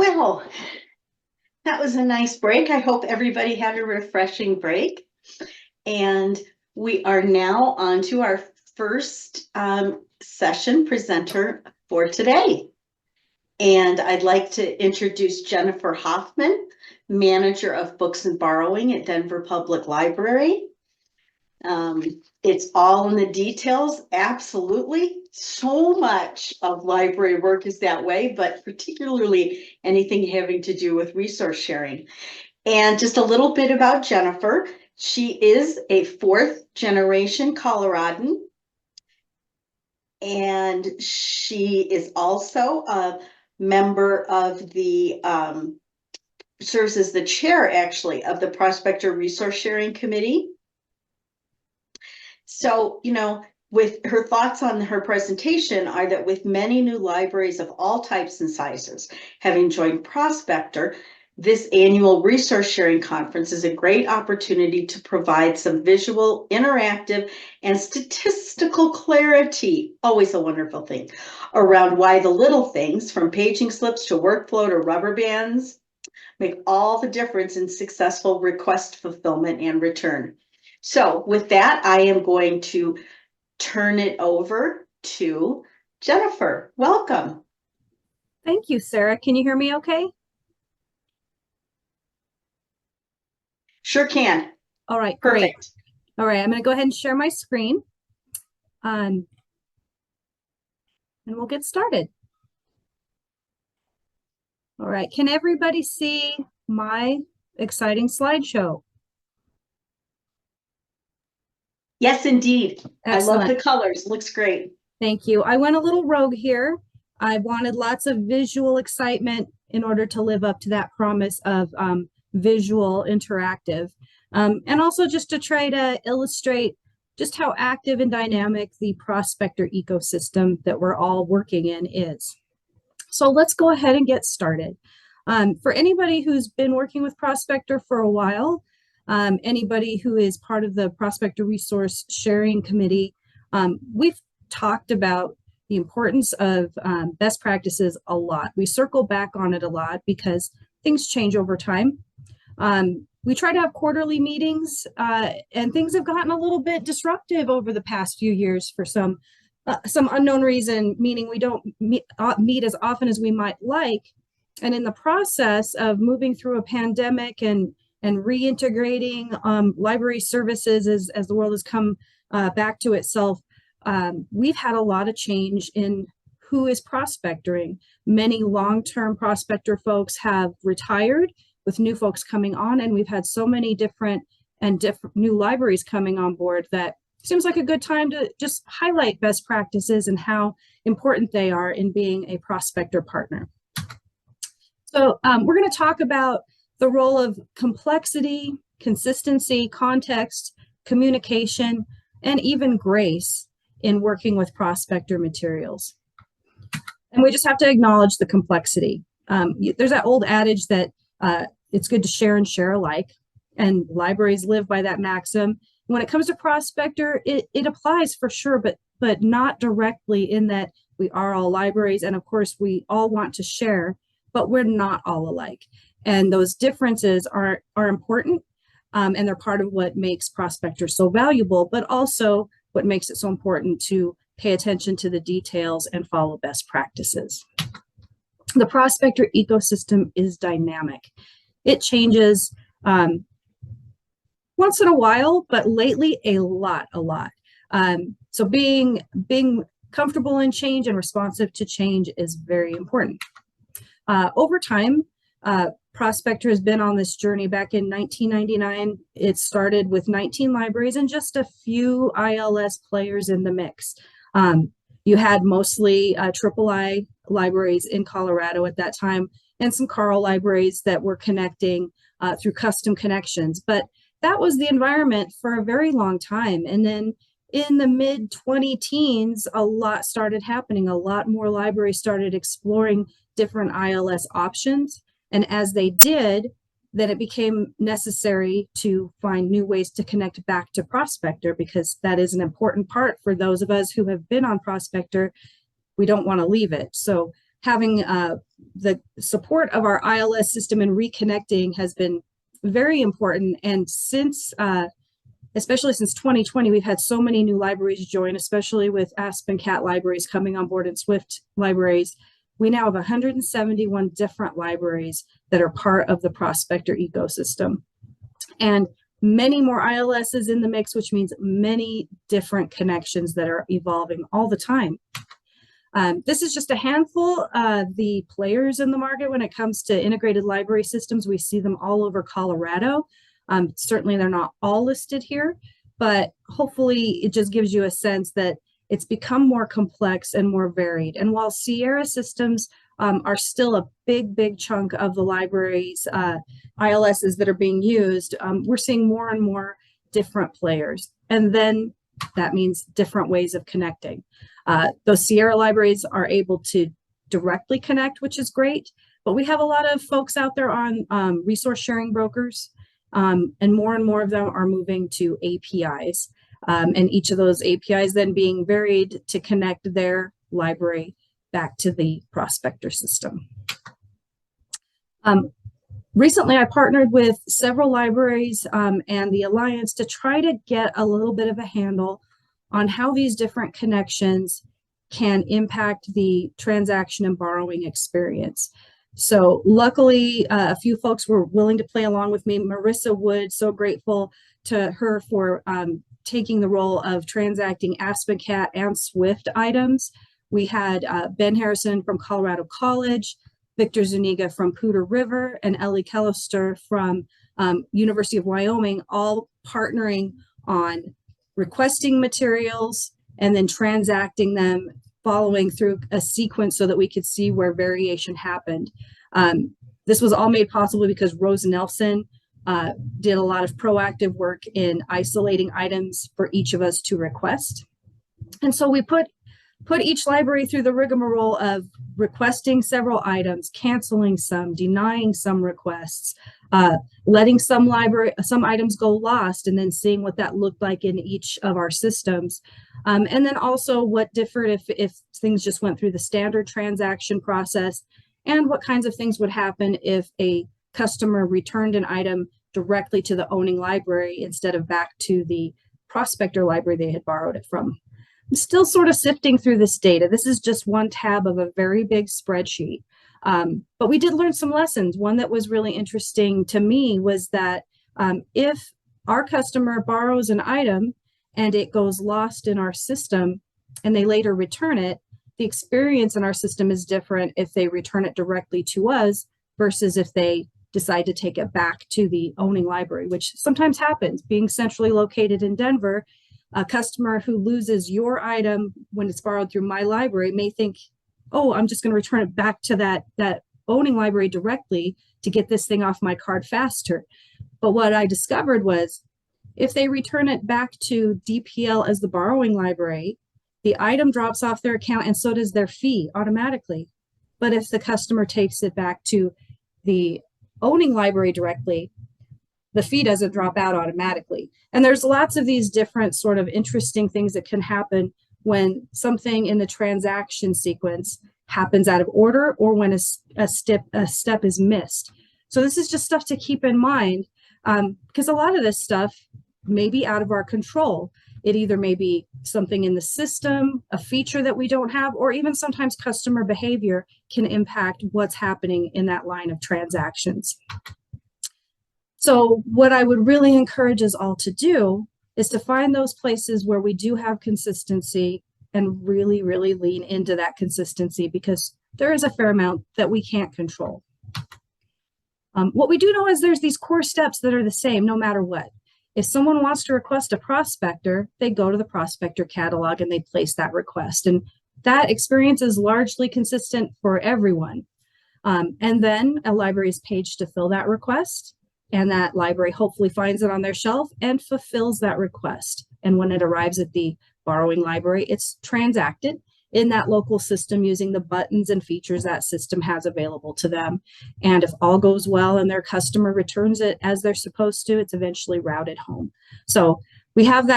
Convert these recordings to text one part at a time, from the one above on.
Well, that was a nice break. I hope everybody had a refreshing break. And we are now on to our first session presenter for today. And I'd like to introduce Jennifer Hoffman, Manager of Books and Borrowing at Denver Public Library. It's all in the details, absolutely. So much of library work is that way, but particularly anything having to do with resource sharing. And just a little bit about Jennifer. She is a fourth generation Coloradan. And she is also a member of the, serves as the chair actually of the Prospector Resource Sharing Committee. So, with her thoughts on her presentation are that with many new libraries of all types and sizes having joined Prospector, this annual resource sharing conference is a great opportunity to provide some visual, interactive, and statistical clarity, always a wonderful thing, around why the little things from paging slips to workflow to rubber bands make all the difference in successful request fulfillment and return. So with that, I am going to turn it over to Jennifer. Welcome. Thank you, Sarah. Can you hear me okay? Sure can. All right, Perfect. Great. All right, I'm going to go ahead and share my screen. And we'll get started. All right, can everybody see my exciting slideshow? Yes, indeed. Excellent. I love the colors. Looks great. Thank you. I went a little rogue here. I wanted lots of visual excitement in order to live up to that promise of visual interactive. And also just to try to illustrate just how active and dynamic the Prospector ecosystem that we're all working in is. So let's go ahead and get started. For anybody who's been working with Prospector for a while, anybody who is part of the Prospector Resource Sharing Committee, we've talked about the importance of best practices a lot. We circle back on it a lot because things change over time. We try to have quarterly meetings, and things have gotten a little bit disruptive over the past few years for some unknown reason, meaning we don't meet as often as we might like. And in the process of moving through a pandemic and reintegrating library services as the world has come back to itself, we've had a lot of change in who is prospectoring. Many long-term prospector folks have retired, with new folks coming on, and we've had so many different new libraries coming on board that seems like a good time to just highlight best practices and how important they are in being a prospector partner. So we're going to talk about the role of complexity, consistency, context, communication, and even grace in working with prospector materials. And we just have to acknowledge the complexity. There's that old adage that it's good to share and share alike, and libraries live by that maxim. When it comes to Prospector, it applies for sure, but not directly, in that we are all libraries, and of course we all want to share, but we're not all alike. And those differences are important, and they're part of what makes Prospector so valuable, but also what makes it so important to pay attention to the details and follow best practices. The Prospector ecosystem is dynamic. It changes once in a while, but lately a lot. So being comfortable in change and responsive to change is very important. Over time, Prospector has been on this journey. Back in 1999, it started with 19 libraries and just a few ILS players in the mix. You had mostly III libraries in Colorado at that time, and some Carl libraries that were connecting through custom connections. But that was the environment for a very long time. And then in the mid-2010s, a lot started happening. A lot more libraries started exploring different ILS options. And as they did, then it became necessary to find new ways to connect back to Prospector, because that is an important part for those of us who have been on Prospector. We don't want to leave it. So having the support of our ILS system and reconnecting has been very important. And since, especially since 2020, we've had so many new libraries join, especially with Aspen Cat libraries coming on board and Swift libraries. We now have 171 different libraries that are part of the Prospector ecosystem. And many more ILSs in the mix, which means many different connections that are evolving all the time. This is just a handful of the players in the market when it comes to integrated library systems. We see them all over Colorado. Certainly they're not all listed here, but hopefully it just gives you a sense that it's become more complex and more varied. And while Sierra systems are still a big chunk of the libraries, ILSs that are being used, we're seeing more and more different players. And then that means different ways of connecting. Those Sierra libraries are able to directly connect, which is great, but we have a lot of folks out there on resource sharing brokers, and more of them are moving to APIs. And each of those APIs then being varied to connect their library back to the Prospector system. Recently, I partnered with several libraries and the Alliance to try to get a little bit of a handle on how these different connections can impact the transaction and borrowing experience. So luckily, a few folks were willing to play along with me. Marissa Wood, so grateful to her for taking the role of transacting Aspen Cat and Swift items. We had Ben Harrison from Colorado College, Victor Zuniga from Poudre River, and Ellie Kellister from University of Wyoming, all partnering on requesting materials and then transacting them, following through a sequence so that we could see where variation happened. This was all made possible because Rose Nelson did a lot of proactive work in isolating items for each of us to request. And so we put each library through the rigmarole of requesting several items, canceling some, denying some requests, letting some items go lost, and then seeing what that looked like in each of our systems. And then also what differed if things just went through the standard transaction process, and what kinds of things would happen if a customer returned an item directly to the owning library instead of back to the Prospector library they had borrowed it from. I'm still sort of sifting through this data. This is just one tab of a very big spreadsheet. But we did learn some lessons. One that was really interesting to me was that if our customer borrows an item and it goes lost in our system and they later return it, the experience in our system is different if they return it directly to us versus if they decide to take it back to the owning library, which sometimes happens. Being centrally located in Denver, a customer who loses your item when it's borrowed through my library may think, oh, I'm just going to return it back to that owning library directly to get this thing off my card faster. But what I discovered was if they return it back to DPL as the borrowing library, the item drops off their account and so does their fee automatically. But if the customer takes it back to the owning library directly, the fee doesn't drop out automatically. And there's lots of these different sort of interesting things that can happen when something in the transaction sequence happens out of order or when a step is missed. So this is just stuff to keep in mind because a lot of this stuff may be out of our control. It either may be something in the system, a feature that we don't have, or even sometimes customer behavior can impact what's happening in that line of transactions. So what I would really encourage us all to do is to find those places where we do have consistency and really lean into that consistency because there is a fair amount that we can't control. What we do know is there's these core steps that are the same no matter what. If someone wants to request a Prospector, they go to the Prospector catalog and they place that request. And that experience is largely consistent for everyone. And then a library's page to fill that request. And that library hopefully finds it on their shelf and fulfills that request. And when it arrives at the borrowing library, it's transacted in that local system using the buttons and features that system has available to them. And if all goes well and their customer returns it as they're supposed to, it's eventually routed home. So we have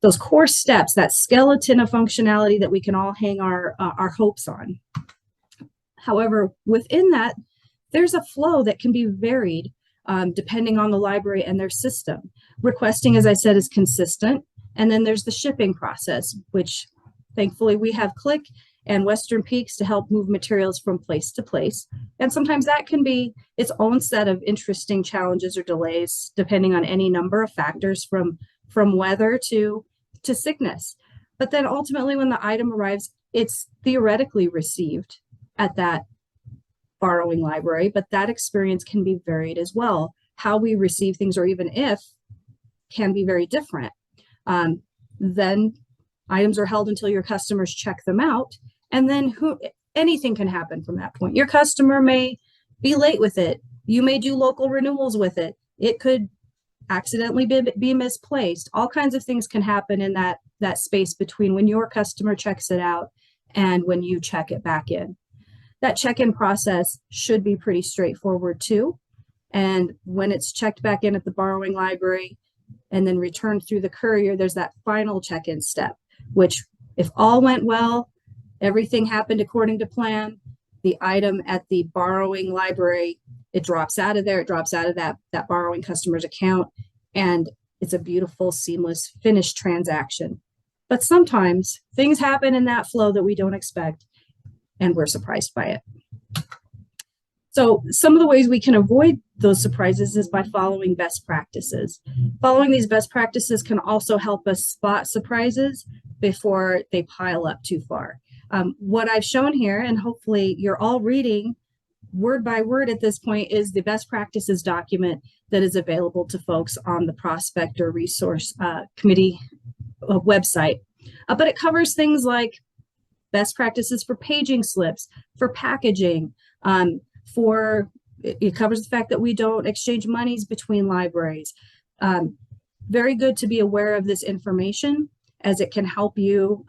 those core steps, that skeleton of functionality that we can all hang our hopes on. However, within that, there's a flow that can be varied depending on the library and their system. Requesting, as I said, is consistent. And then there's the shipping process, which thankfully we have Click and Western Peaks to help move materials from place to place. And sometimes that can be its own set of interesting challenges or delays, depending on any number of factors from weather to sickness. But then ultimately when the item arrives, it's theoretically received at that borrowing library, but that experience can be varied as well. How we receive things, or even if, can be very different. Then items are held until your customers check them out, and then anything can happen from that point. Your customer may be late with it. You may do local renewals with it. It could accidentally be misplaced. All kinds of things can happen in that space between when your customer checks it out and when you check it back in. That check-in process should be pretty straightforward too. And when it's checked back in at the borrowing library and then returned through the courier, there's that final check-in step, which if all went well, everything happened according to plan, the item at the borrowing library, it drops out of there, it drops out of that borrowing customer's account, and it's a beautiful, seamless, finished transaction. But sometimes things happen in that flow that we don't expect, and we're surprised by it. So some of the ways we can avoid those surprises is by following best practices. Following these best practices can also help us spot surprises before they pile up too far. What I've shown here, and hopefully you're all reading word by word at this point, is the best practices document that is available to folks on the Prospector Resource Committee website. But it covers things like best practices for paging slips, for packaging, it covers the fact that we don't exchange monies between libraries. Very good to be aware of this information, as it can help you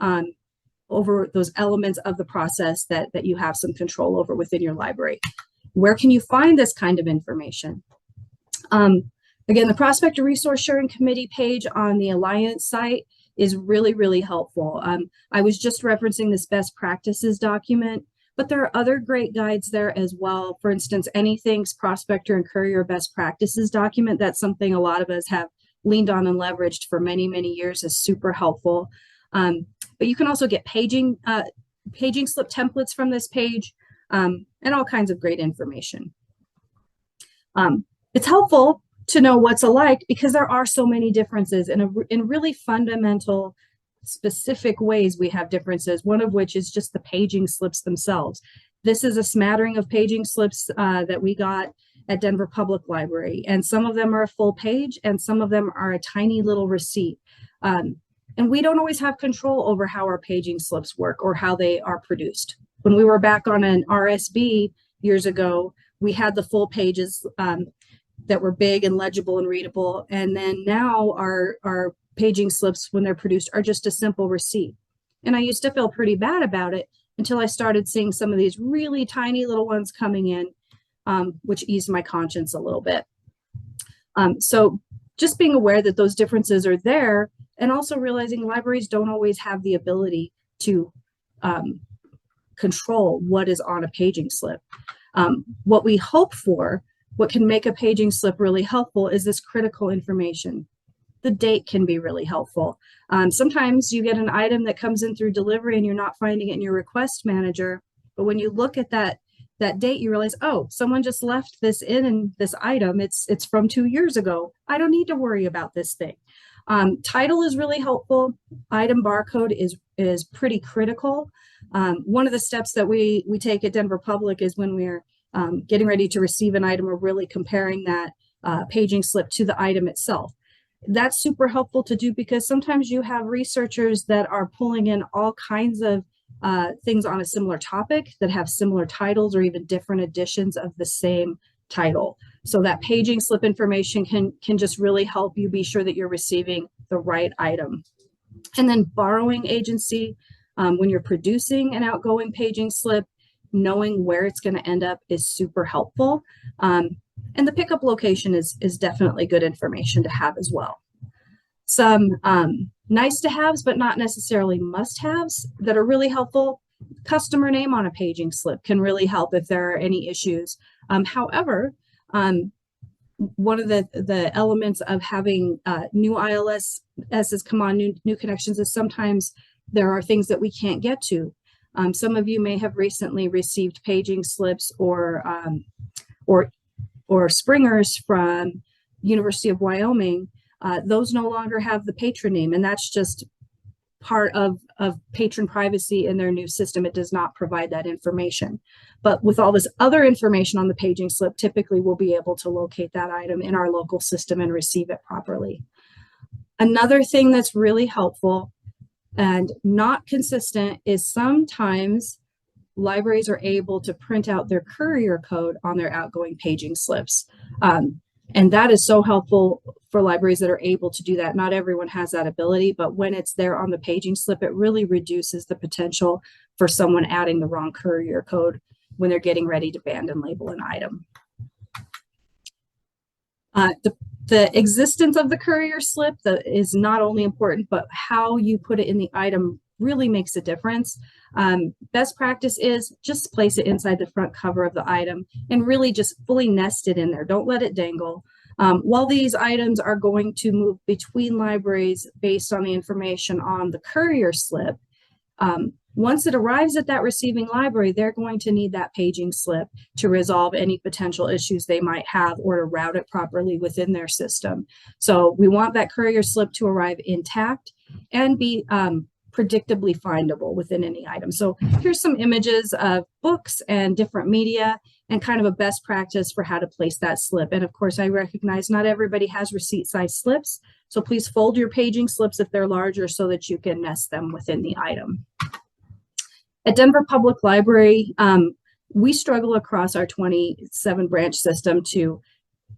over those elements of the process that you have some control over within your library. Where can you find this kind of information? Again, the Prospector Resource Sharing Committee page on the Alliance site is really, really helpful. I was just referencing this best practices document, but there are other great guides there as well. For instance, anything's Prospector and Courier best practices document. That's something a lot of us have leaned on and leveraged for many, many years, is super helpful. But you can also get paging slip templates from this page, and all kinds of great information. It's helpful to know what's alike because there are so many differences in really fundamental, specific ways. We have differences, one of which is just the paging slips themselves. This is a smattering of paging slips that we got at Denver Public Library, and some of them are a full page and some of them are a tiny little receipt. And we don't always have control over how our paging slips work or how they are produced. When we were back on an RSB years ago, we had the full pages that were big and legible and readable. And then now our paging slips, when they're produced, are just a simple receipt. And I used to feel pretty bad about it until I started seeing some of these really tiny little ones coming in, which eased my conscience a little bit. So just being aware that those differences are there, and also realizing libraries don't always have the ability to control what is on a paging slip. What we hope for, what can make a paging slip really helpful, is this critical information. The date can be really helpful. Sometimes you get an item that comes in through delivery and you're not finding it in your request manager, but when you look at that date, you realize, oh, someone just left this in this item. It's from 2 years ago. I don't need to worry about this thing. Title is really helpful. Item barcode is pretty critical. One of the steps that we take at Denver Public is when we're getting ready to receive an item, we're really comparing that paging slip to the item itself. That's super helpful to do because sometimes you have researchers that are pulling in all kinds of things on a similar topic that have similar titles or even different editions of the same title. So that paging slip information can just really help you be sure that you're receiving the right item. And then borrowing agency, when you're producing an outgoing paging slip, knowing where it's going to end up is super helpful. And the pickup location is definitely good information to have as well. Some nice to haves, but not necessarily must haves that are really helpful. Customer name on a paging slip can really help if there are any issues. However, one of the elements of having new ILSs come on, new connections, is sometimes there are things that we can't get to. Some of you may have recently received paging slips or springers from University of Wyoming. Those no longer have the patron name, and that's just part of patron privacy in their new system. It does not provide that information. But with all this other information on the paging slip, typically we'll be able to locate that item in our local system and receive it properly. Another thing that's really helpful and not consistent is sometimes libraries are able to print out their courier code on their outgoing paging slips. And that is so helpful for libraries that are able to do that. Not everyone has that ability, but when it's there on the paging slip, it really reduces the potential for someone adding the wrong courier code when they're getting ready to band and label an item. The existence of the courier slip is not only important, but how you put it in the item really makes a difference. Best practice is just place it inside the front cover of the item and really just fully nest it in there. Don't let it dangle. While these items are going to move between libraries based on the information on the courier slip, once it arrives at that receiving library, they're going to need that paging slip to resolve any potential issues they might have or to route it properly within their system. So we want that courier slip to arrive intact and be predictably findable within any item. So here's some images of books and different media and kind of a best practice for how to place that slip. And of course, I recognize not everybody has receipt size slips, so please fold your paging slips if they're larger so that you can nest them within the item. At Denver Public Library, we struggle across our 27 branch system to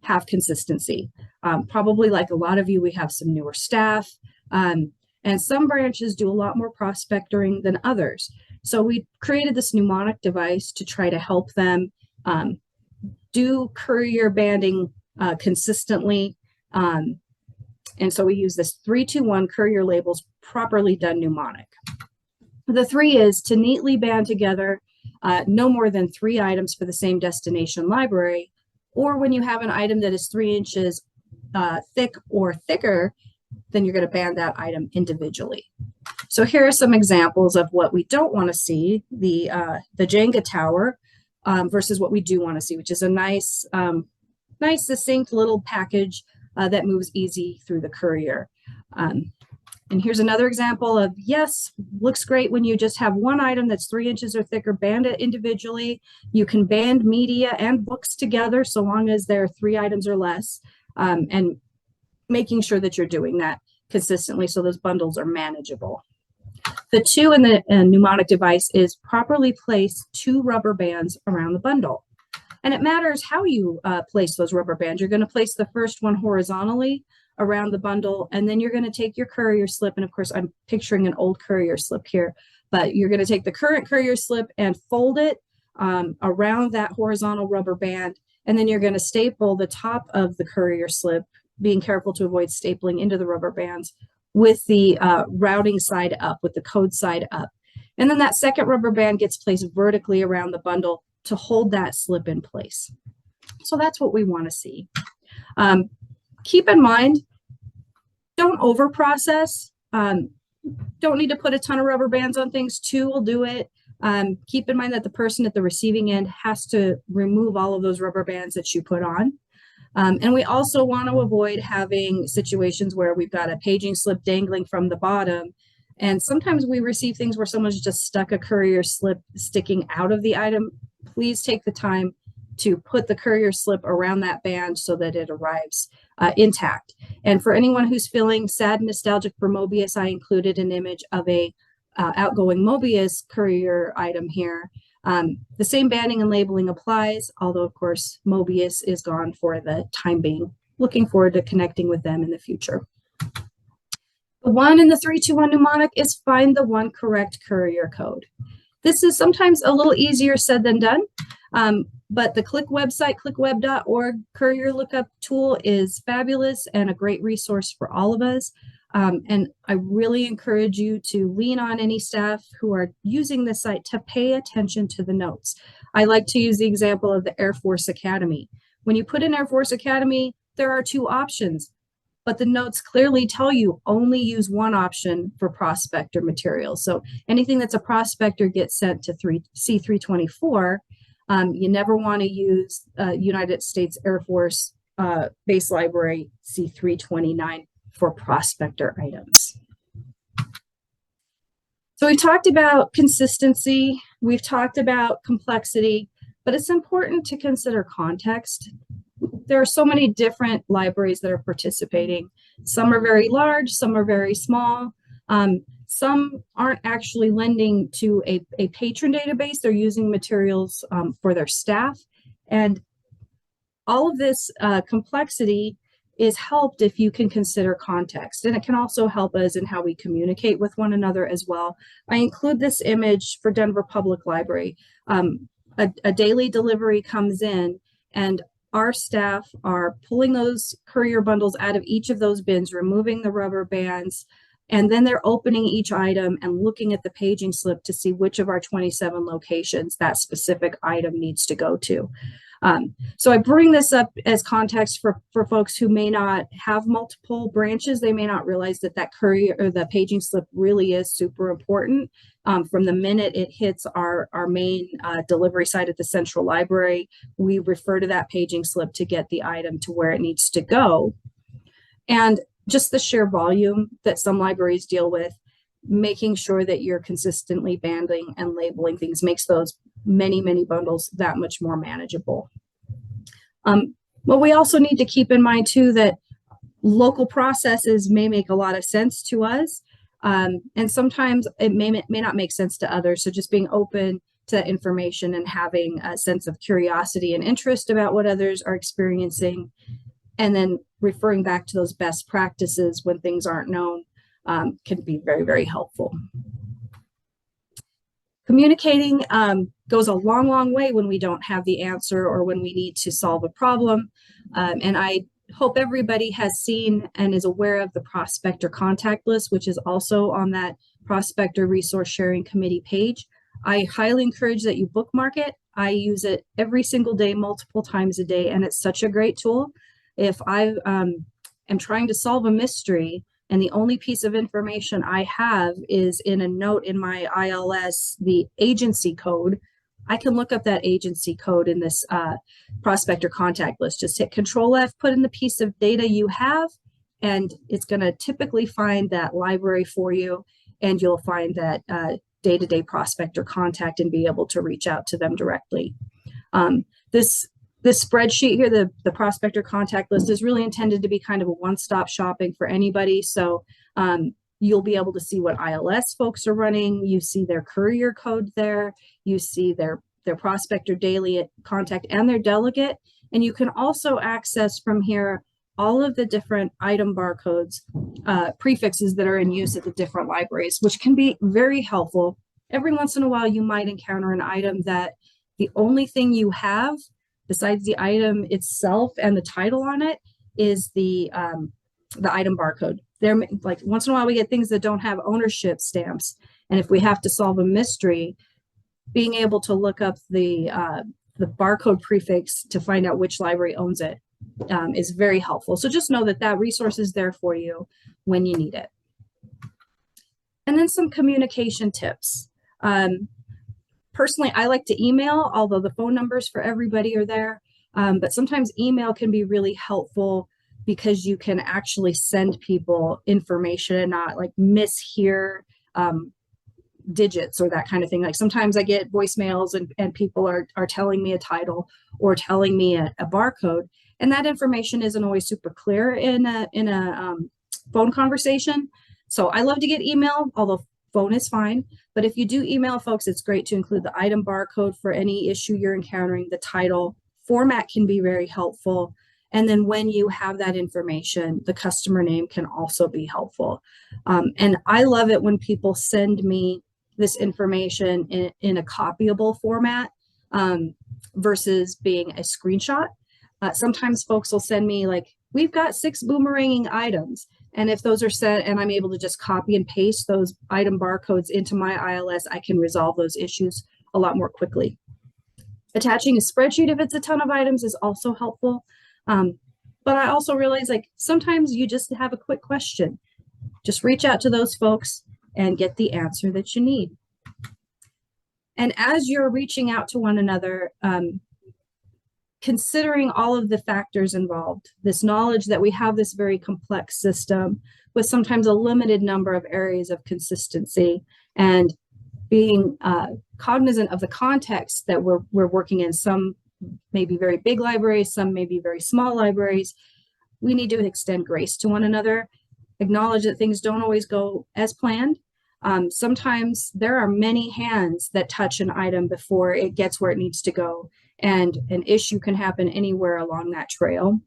have consistency. Probably like a lot of you, we have some newer staff, and some branches do a lot more prospectoring than others. So we created this mnemonic device to try to help them do courier banding consistently. And so we use this 3-2-1 courier labels properly done mnemonic. The 3 is to neatly band together no more than 3 items for the same destination library, or when you have an item that is 3 inches thick or thicker, then you're going to band that item individually. So here are some examples of what we don't want to see, the Jenga tower versus what we do want to see, which is a nice, succinct little package that moves easy through the courier. And here's another example of, yes, looks great when you just have one item that's 3 inches or thicker, band it individually. You can band media and books together so long as there are 3 items or less, and making sure that you're doing that consistently so those bundles are manageable. The 2 in the mnemonic device is properly place 2 rubber bands around the bundle. And it matters how you place those rubber bands. You're going to place the first one horizontally around the bundle, and then you're going to take your courier slip, and of course I'm picturing an old courier slip here, but you're going to take the current courier slip and fold it around that horizontal rubber band, and then you're going to staple the top of the courier slip, being careful to avoid stapling into the rubber bands, with the routing side up, with the code side up. And then that second rubber band gets placed vertically around the bundle to hold that slip in place. So that's what we want to see. Keep in mind, don't over process. Don't need to put a ton of rubber bands on things. 2 will do it. Keep in mind that the person at the receiving end has to remove all of those rubber bands that you put on. And we also want to avoid having situations where we've got a paging slip dangling from the bottom. And sometimes we receive things where someone's just stuck a courier slip sticking out of the item. Please take the time to put the courier slip around that band so that it arrives intact. And for anyone who's feeling sad and nostalgic for Mobius, I included an image of a outgoing Mobius courier item here. The same banding and labeling applies, although of course Mobius is gone for the time being. Looking forward to connecting with them in the future. The 1 in the 3-2-1 mnemonic is find the one correct courier code. This is sometimes a little easier said than done, but the Click website, clickweb.org courier lookup tool is fabulous and a great resource for all of us. And I really encourage you to lean on any staff who are using the site to pay attention to the notes. I like to use the example of the Air Force Academy. When you put in Air Force Academy, there are two options, but the notes clearly tell you only use one option for Prospector materials. So anything that's a Prospector gets sent to C324. You never want to use United States Air Force Base Library C329 for Prospector items. So we talked about consistency, we've talked about complexity, but it's important to consider context. There are so many different libraries that are participating. Some are very large, some are very small. Some aren't actually lending to a patron database. They're using materials for their staff. And all of this complexity is helped if you can consider context. And it can also help us in how we communicate with one another as well. I include this image for Denver Public Library. A daily delivery comes in and our staff are pulling those courier bundles out of each of those bins, removing the rubber bands, and then they're opening each item and looking at the paging slip to see which of our 27 locations that specific item needs to go to. So I bring this up as context for folks who may not have multiple branches. They may not realize that that courier or the paging slip really is super important. From the minute it hits our main delivery site at the central library, we refer to that paging slip to get the item to where it needs to go. And just the sheer volume that some libraries deal with, making sure that you're consistently banding and labeling things makes those many bundles that much more manageable. But we also need to keep in mind too that local processes may make a lot of sense to us, and sometimes it may not make sense to others. So just being open to that information and having a sense of curiosity and interest about what others are experiencing, and then referring back to those best practices when things aren't known can be very helpful. Communicating goes a long way when we don't have the answer or when we need to solve a problem. And I hope everybody has seen and is aware of the Prospector contact list, which is also on that Prospector Resource Sharing Committee page. I highly encourage that you bookmark it. I use it every single day, multiple times a day, and it's such a great tool. If I am trying to solve a mystery, and the only piece of information I have is in a note in my ILS, the agency code, I can look up that agency code in this Prospector contact list. Just hit Control F, put in the piece of data you have, and it's going to typically find that library for you, and you'll find that day-to-day Prospector contact and be able to reach out to them directly. This spreadsheet here, the Prospector contact list, is really intended to be kind of a one-stop shopping for anybody. So you'll be able to see what ILS folks are running. You see their courier code there. You see their Prospector daily contact and their delegate. And you can also access from here all of the different item barcodes, prefixes that are in use at the different libraries, which can be very helpful. Every once in a while, you might encounter an item that the only thing you have besides the item itself and the title on it is the item barcode. There, like once in a while we get things that don't have ownership stamps, and if we have to solve a mystery, being able to look up the barcode prefix to find out which library owns it is very helpful. So just know that that resource is there for you when you need it. And then some communication tips. Personally, I like to email, although the phone numbers for everybody are there. But sometimes email can be really helpful because you can actually send people information and not like mishear digits or that kind of thing. Like sometimes I get voicemails and people are telling me a title or telling me a barcode, and that information isn't always super clear in a phone conversation. So I love to get email, although phone is fine. But if you do email folks, it's great to include the item barcode for any issue you're encountering, the title. Format can be very helpful. And then when you have that information, the customer name can also be helpful. And I love it when people send me this information in a copyable format versus being a screenshot. Sometimes folks will send me like, we've got 6 boomeranging items. And if those are set and I'm able to just copy and paste those item barcodes into my ILS, I can resolve those issues a lot more quickly. Attaching a spreadsheet if it's a ton of items is also helpful. But I also realize like sometimes you just have a quick question. Just reach out to those folks and get the answer that you need. And as you're reaching out to one another, considering all of the factors involved, this knowledge that we have this very complex system with sometimes a limited number of areas of consistency, and being cognizant of the context that we're working in. Some may be very big libraries, some may be very small libraries. We need to extend grace to one another, acknowledge that things don't always go as planned. Sometimes there are many hands that touch an item before it gets where it needs to go, and an issue can happen anywhere along that trail.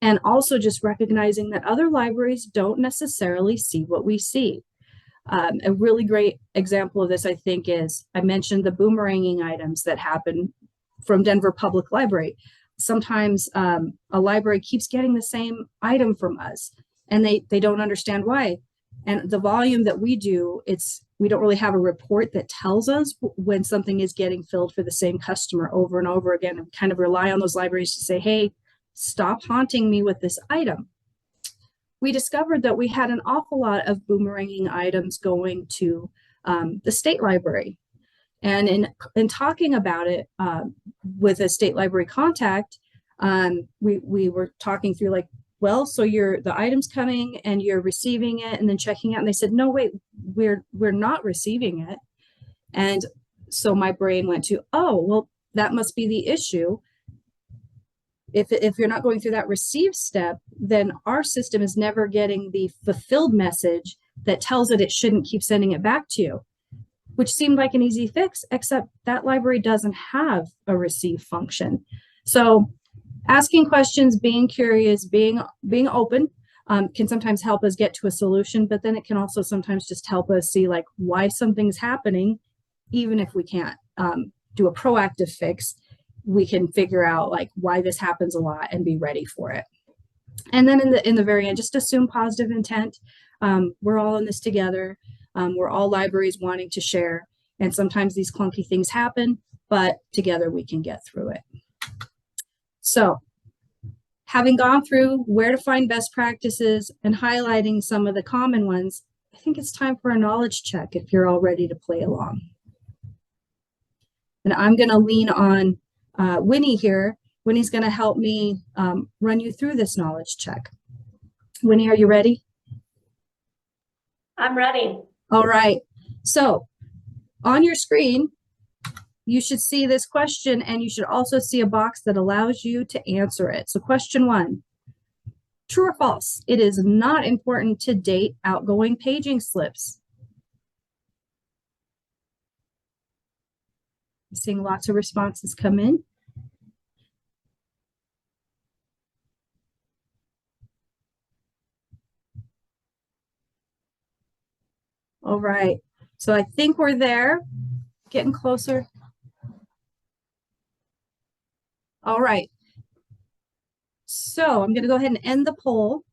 And also just recognizing that other libraries don't necessarily see what we see. A really great example of this, I think, is I mentioned the boomeranging items that happen from Denver Public Library. Sometimes a library keeps getting the same item from us, and they don't understand why. And the volume that we do, we don't really have a report that tells us when something is getting filled for the same customer over and over again, and kind of rely on those libraries to say, hey, stop haunting me with this item. We discovered that we had an awful lot of boomeranging items going to the state library. And in talking about it with a state library contact, we were talking through like, well, so the item's coming and you're receiving it and then checking out. And they said, no, wait, we're not receiving it. And so my brain went to, oh, well, that must be the issue. If you're not going through that receive step, then our system is never getting the fulfilled message that tells it shouldn't keep sending it back to you, which seemed like an easy fix, except that library doesn't have a receive function. So asking questions, being curious, being open can sometimes help us get to a solution, but then it can also sometimes just help us see like why something's happening, even if we can't do a proactive fix. We can figure out like why this happens a lot and be ready for it. And then in the very end, just assume positive intent. We're all in this together. We're all libraries wanting to share. And sometimes these clunky things happen, but together we can get through it. So having gone through where to find best practices and highlighting some of the common ones, I think it's time for a knowledge check if you're all ready to play along. And I'm going to lean on Winnie here. Winnie's going to help me run you through this knowledge check. Winnie, are you ready? I'm ready. All right. So on your screen, you should see this question, and you should also see a box that allows you to answer it. So question 1, true or false? It is not important to date outgoing paging slips. I'm seeing lots of responses come in. All right, so I think we're there, getting closer. All right, so I'm going to go ahead and end the poll.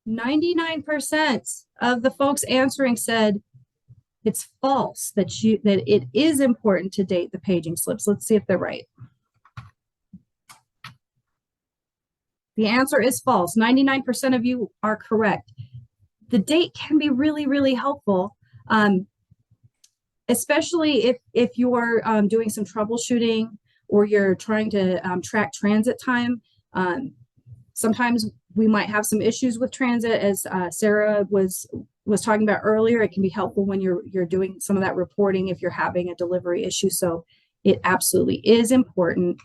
99% of the folks answering said it's false, that it is important to date the paging slips. Let's see if they're right. The answer is false. 99% of you are correct. The date can be really, really helpful, especially if you're doing some troubleshooting or you're trying to track transit time. Sometimes we might have some issues with transit, as Sarah was talking about earlier. It can be helpful when you're doing some of that reporting if you're having a delivery issue. So it absolutely is important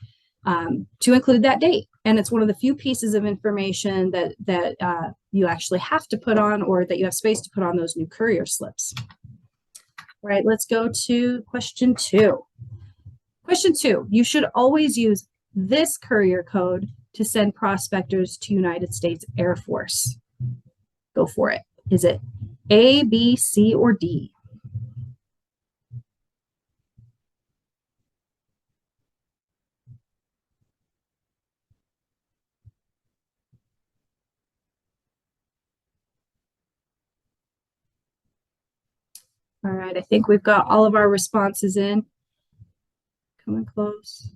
to include that date. And it's one of the few pieces of information that you actually have to put on, or that you have space to put on those new courier slips. All right, let's go to question 2. Question 2, you should always use this courier code to send prospectors to United States Air Force. Go for it. Is it A, B, C, or D? All right, I think we've got all of our responses in. Coming close.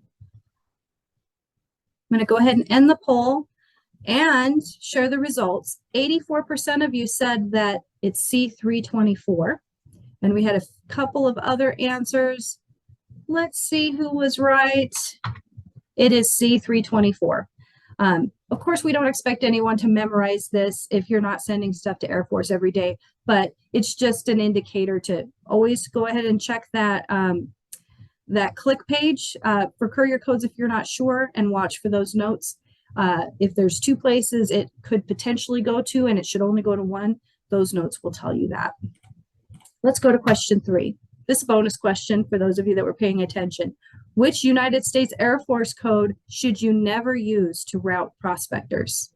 I'm going to go ahead and end the poll and share the results. 84% of you said that it's C324. And we had a couple of other answers. Let's see who was right. It is C324. Of course, we don't expect anyone to memorize this if you're not sending stuff to Air Force every day, but it's just an indicator to always go ahead and check that that click page for courier codes if you're not sure, and watch for those notes. If there's two places it could potentially go to and it should only go to one, those notes will tell you that. Let's go to question 3. This bonus question for those of you that were paying attention. Which United States Air Force code should you never use to route prospectors?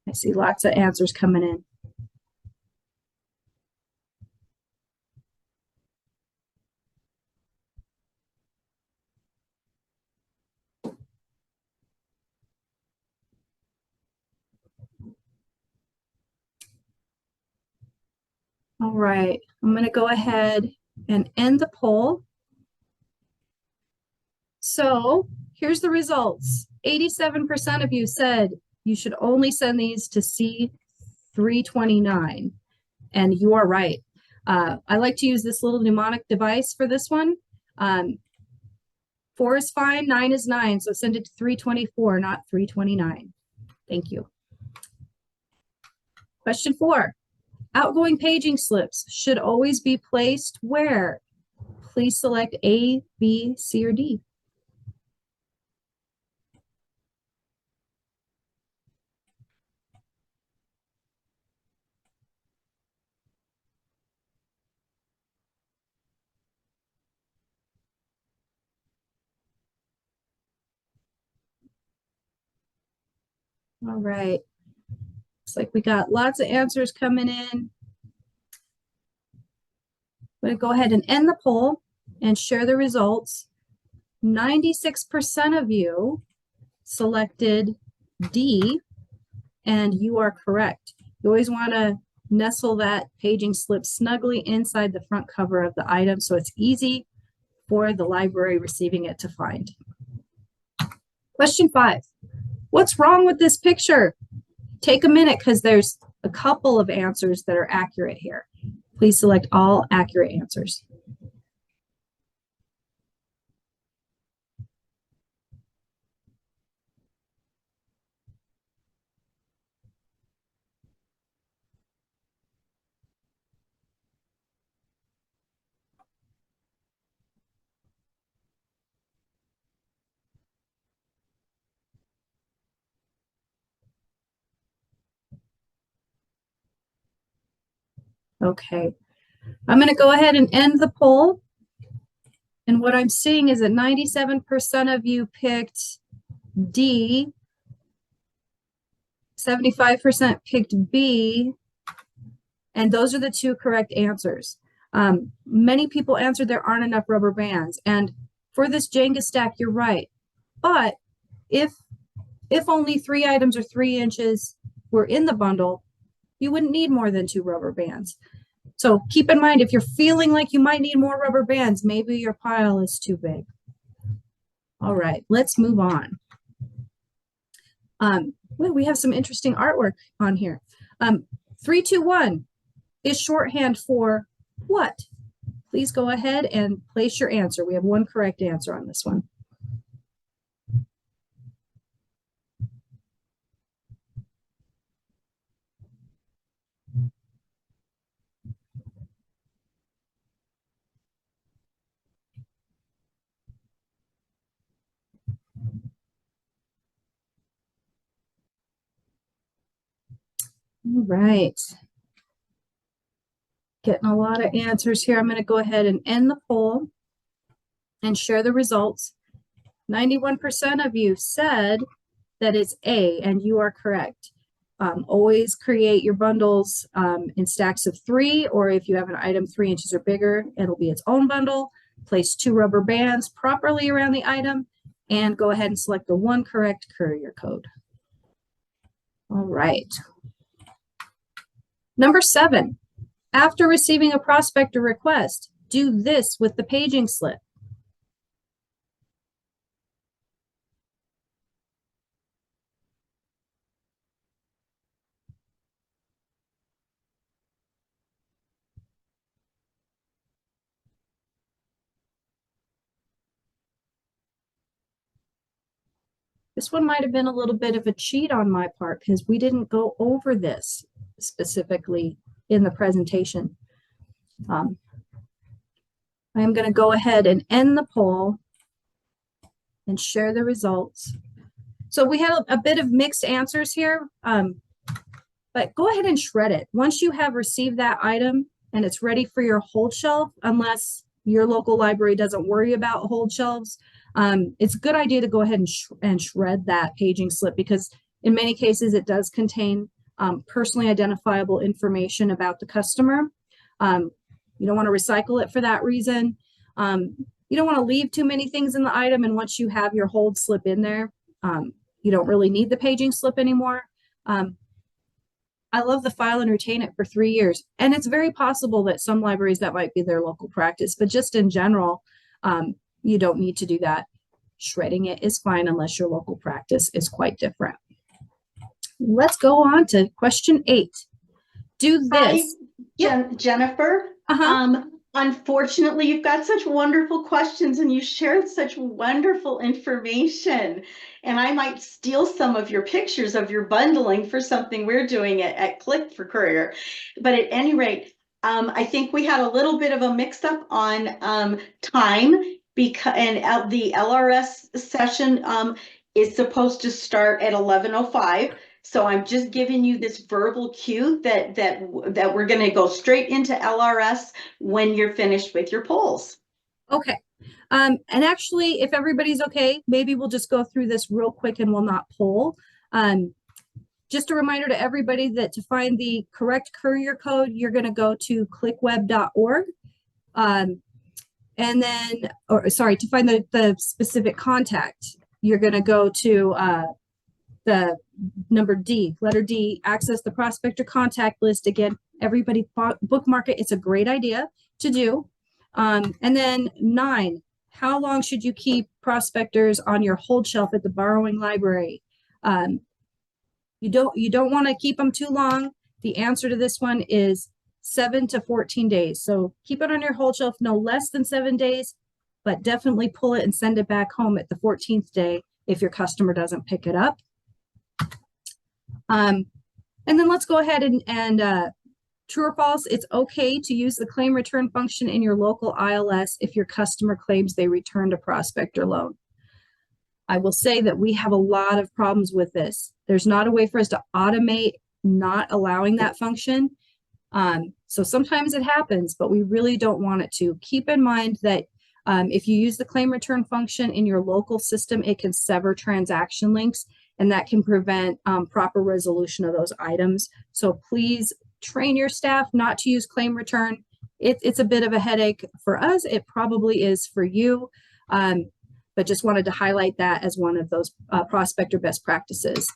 I see lots of answers coming in. All right, I'm going to go ahead and end the poll. So here's the results. 87% of you said you should only send these to C329, and you are right. I like to use this little mnemonic device for this one. 4 is fine, 9 is 9, so send it to 324, not 329. Thank you. Question 4. Outgoing paging slips should always be placed where? Please select A, B, C, or D. All right. Looks like we got lots of answers coming in. I'm going to go ahead and end the poll and share the results. 96% of you selected D, and you are correct. You always want to nestle that paging slip snugly inside the front cover of the item so it's easy for the library receiving it to find. Question 5. What's wrong with this picture? Take a minute because there's a couple of answers that are accurate here. Please select all accurate answers. Okay, I'm going to go ahead and end the poll. And what I'm seeing is that 97% of you picked D, 75% picked B, and those are the two correct answers. Many people answered there aren't enough rubber bands, and for this Jenga stack, you're right. But if only 3 items or 3 inches were in the bundle, you wouldn't need more than 2 rubber bands. So keep in mind, if you're feeling like you might need more rubber bands, maybe your pile is too big. All right, let's move on. Well, we have some interesting artwork on here. 321 is shorthand for what? Please go ahead and place your answer. We have one correct answer on this one. All right. Getting a lot of answers here. I'm going to go ahead and end the poll and share the results. 91% of you said that it's A, and you are correct. Always create your bundles in stacks of 3, or if you have an item 3 inches or bigger, it'll be its own bundle. Place 2 rubber bands properly around the item, and go ahead and select the one correct courier code. All right. Number 7, After receiving a prospector request, do this with the paging slip. This one might have been a little bit of a cheat on my part because we didn't go over this specifically in the presentation. I am going to go ahead and end the poll and share the results. So we had a bit of mixed answers here, but go ahead and shred it. Once you have received that item and it's ready for your hold shelf, unless your local library doesn't worry about hold shelves, it's a good idea to go ahead and shred that paging slip, because in many cases it does contain personally identifiable information about the customer. You don't want to recycle it for that reason. You don't want to leave too many things in the item, and once you have your hold slip in there, you don't really need the paging slip anymore. I love the file and retain it for 3 years. And it's very possible that some libraries that might be their local practice, but just in general, you don't need to do that. Shredding it is fine unless your local practice is quite different. Let's go on to question 8. Do this. Hi, Jennifer. Unfortunately, you've got such wonderful questions and you shared such wonderful information. And I might steal some of your pictures of your bundling for something we're doing at Click for Courier. But at any rate, I think we had a little bit of a mix up on time, because and the LRS session is supposed to start at 11:05. So I'm just giving you this verbal cue that we're going to go straight into LRS when you're finished with your polls. Okay. And actually, if everybody's okay, maybe we'll just go through this real quick and we'll not poll. Just a reminder to everybody that to find the correct courier code, you're going to go to clickweb.org. And then, or sorry, to find the specific contact, you're going to go to the number D, letter D, access the prospector contact list. Again, everybody bookmark it. It's a great idea to do. And then 9, how long should you keep prospectors on your hold shelf at the borrowing library? You don't want to keep them too long. The answer to this one is 7 to 14 days. So keep it on your hold shelf no less than 7 days, but definitely pull it and send it back home at the 14th day if your customer doesn't pick it up. And then let's go ahead and true or false, it's okay to use the claim return function in your local ILS if your customer claims they returned a prospector loan. I will say that we have a lot of problems with this. There's not a way for us to automate not allowing that function. So sometimes it happens, but we really don't want it to. Keep in mind that if you use the claim return function in your local system, it can sever transaction links, and that can prevent proper resolution of those items. So please train your staff not to use claim return. It's a bit of a headache for us. It probably is for you, but just wanted to highlight that as one of those prospector best practices.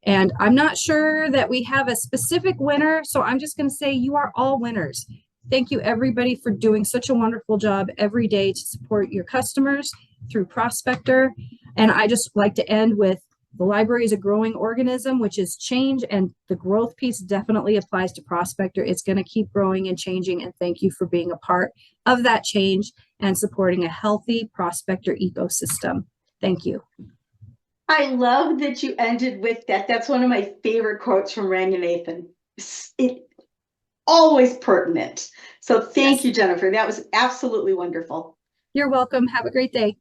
And I'm not sure that we have a specific winner, so I'm just going to say you are all winners. Thank you, everybody, for doing such a wonderful job every day to support your customers through Prospector. And I just like to end with, the library is a growing organism, which is change, and the growth piece definitely applies to Prospector. It's going to keep growing and changing, and thank you for being a part of that change and supporting a healthy Prospector ecosystem. Thank you. I love that you ended with that. That's one of my favorite quotes from Ranganathan. It always pertinent. So thank you, Jennifer. That was absolutely wonderful. You're welcome. Have a great day.